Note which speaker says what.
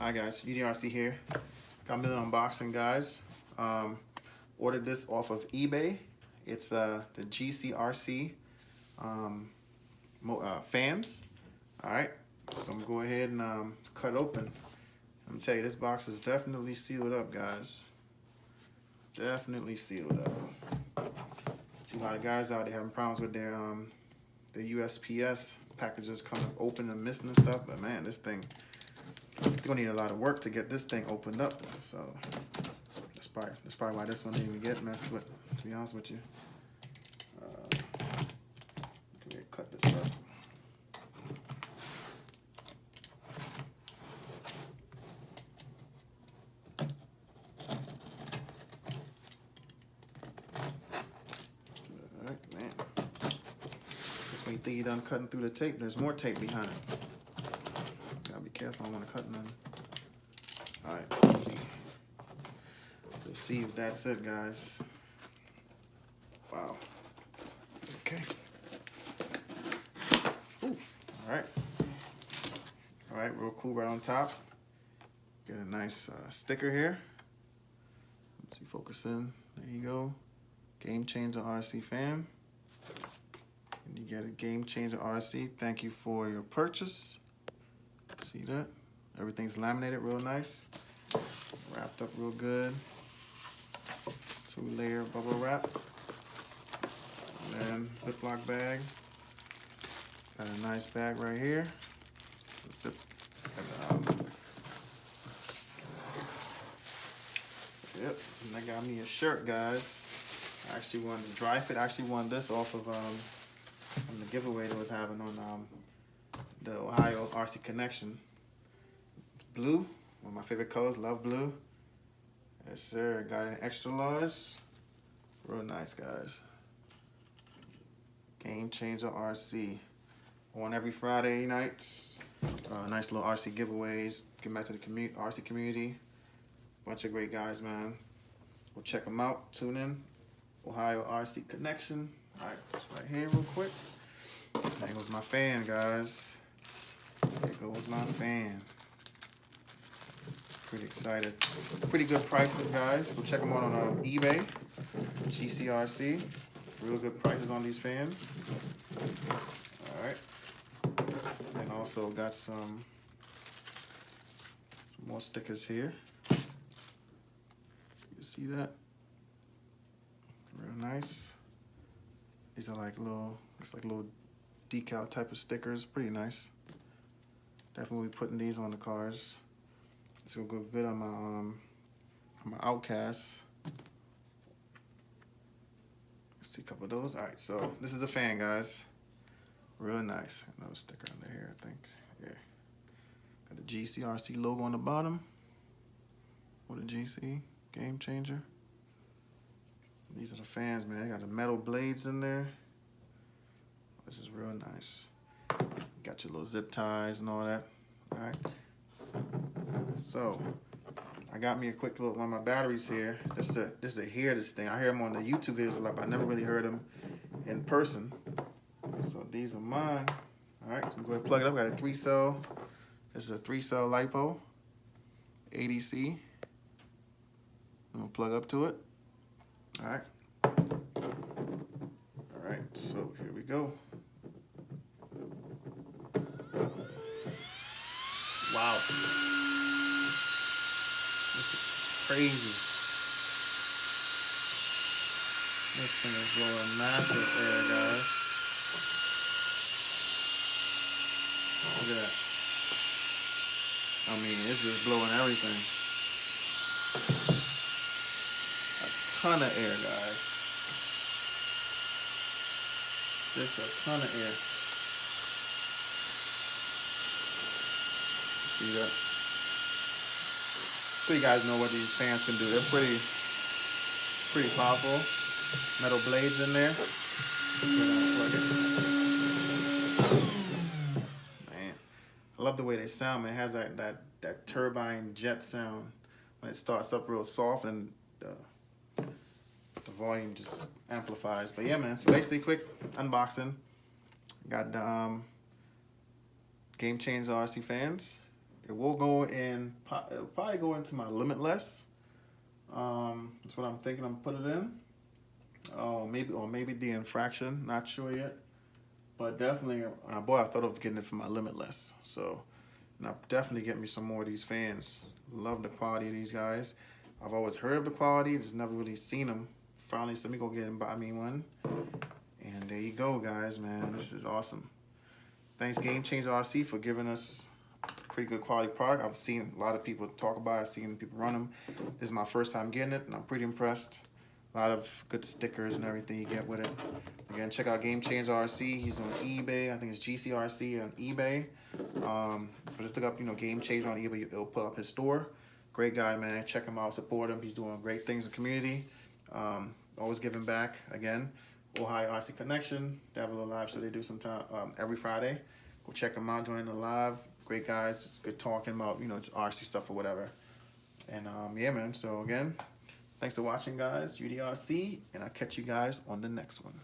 Speaker 1: Hi guys, UDRC here. Got me the unboxing, guys. Ordered this off of eBay. It's the GCRC fans. Alright, so I'm gonna go ahead and cut open. I'm gonna tell you, this box is definitely sealed up, guys. Definitely sealed up. See a lot of guys out there having problems with their USPS packages coming open and missing and stuff, but man, this thing, you're gonna need a lot of work to get this thing opened up. So that's probably why this one didn't even get messed with, to be honest with you. Go ahead and cut this up. Alright, man. Just when you think you're done cutting through the tape, there's more tape behind it. Gotta be careful, I don't want to cut none. Alright, let's see. Let's see if that's it, guys. Wow. Okay. Alright. Alright, real cool right on top. Get a nice sticker here. Let's see, focus in. There you go. Game Changer RC fan. And you get a Game Changer RC. Thank you for your purchase. See that? Everything's laminated real nice. Wrapped up real good. 2-layer bubble wrap. And then Ziploc bag. Got a nice bag right here. Zip. Yep, and that got me a shirt, guys. I actually won the dry fit. I actually won this off of from the giveaway that was having on the Ohiorcconnection. It's blue, one of my favorite colors. Love blue. Yes, sir. Got an extra large. Real nice, guys. Game Changer RC. On every Friday nights. Nice little RC giveaways. Get back to the RC community. Bunch of great guys, man. Go check them out. Tune in. Ohiorcconnection. All right, that's right here real quick. There goes my fan, guys. There goes my fan. Pretty excited. Pretty good prices, guys. Go check them out on eBay. GCRC. Real good prices on these fans. All right. And also got some more stickers here. You see that? Real nice. These are like little, it's like little decal type of stickers. Pretty nice. Definitely putting these on the cars. It's gonna go good on my Outcast. See a couple of those. All right, so this is the fan, guys. Real nice. Another sticker under here, I think. Yeah. Got the GCRC logo on the bottom. What a GC Game Changer. These are the fans, man. They got the metal blades in there. This is real nice. Got your little zip ties and all that. All right. So I got me a quick little one of my batteries here. Just to hear this thing. I hear them on the YouTube videos a lot, but I never really heard them in person. So these are mine. All right, so I'm going to plug it up. Got a 3-cell. This is a 3-cell LiPo ADC. I'm gonna plug up to it. All right. All right. So here we go. Wow. This is crazy. This thing is blowing massive air, guys. Look at that. I mean, it's just blowing everything. A ton of air, guys. Just a ton of air. See that? So you guys know what these fans can do. They're pretty powerful. Metal blades in there. Man, I love the way they sound, man. It has that turbine jet sound when it starts up real soft and the volume just amplifies. But yeah, man, so basically quick unboxing. Got the Game Changer RC fans. It will go in, it'll probably go into my limitless. That's what I'm thinking I'm put it in. Or maybe the infraction, not sure yet. But definitely, when I bought, I thought of getting it for my limitless. So, and I'll definitely get me some more of these fans. Love the quality of these guys. I've always heard of the quality, just never really seen them. Finally, so let me go get and buy me one. And there you go, guys, man. This is awesome. Thanks, Game Changer RC, for giving us pretty good quality product. I've seen a lot of people talk about it. I've seen people run them. This is my first time getting it, and I'm pretty impressed. A lot of good stickers and everything you get with it. Again, check out Game Changer RC. He's on eBay. I think it's GCRC on eBay. But just look up, Game Changer on eBay. It'll pull up his store. Great guy, man. Check him out. Support him. He's doing great things in the community. Always giving back. Again, Ohiorcconnection. They have a little live show they do sometime every Friday. Go check them out. Join the live. Great guys. It's good talking about it's RC stuff or whatever. And yeah, man. So again, thanks for watching, guys. UDRC, and I'll catch you guys on the next one.